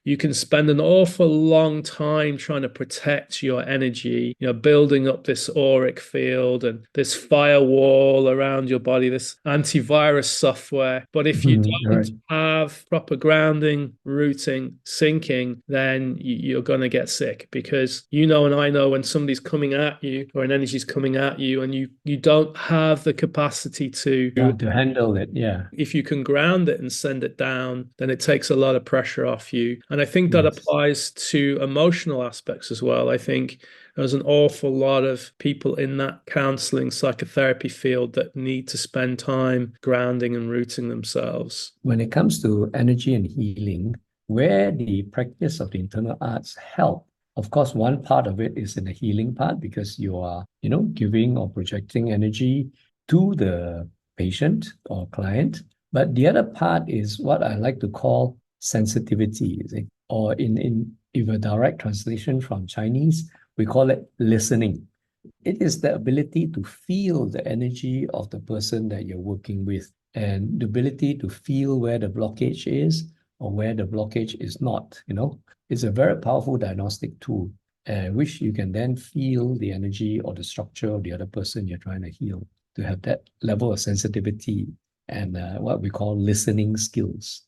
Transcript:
you can spend an awful long time trying to protect your energy, building up this auric field and this firewall around your body, this antivirus software. But if you don't Right. have proper grounding, rooting, sinking, then you're going to get sick because and I know when somebody's coming at you or an energy's coming at you and you don't have the capacity to, Yeah, to handle it. Yeah. if you can ground it and send it down, then it takes a lot of pressure off you. And I think that Yes. applies to emotional aspects as well. I think there's an awful lot of people in that counseling psychotherapy field that need to spend time grounding and rooting themselves. When it comes to energy and healing, where the practice of the internal arts help, of course, one part of it is in the healing part because you are, giving or projecting energy to the patient or client. But the other part is what I like to call sensitivity, you see? Or in if a direct translation from Chinese, we call it listening. It is the ability to feel the energy of the person that you're working with and the ability to feel where the blockage is or where the blockage is not. It's a very powerful diagnostic tool, which you can then feel the energy or the structure of the other person you're trying to heal to have that level of sensitivity and what we call listening skills.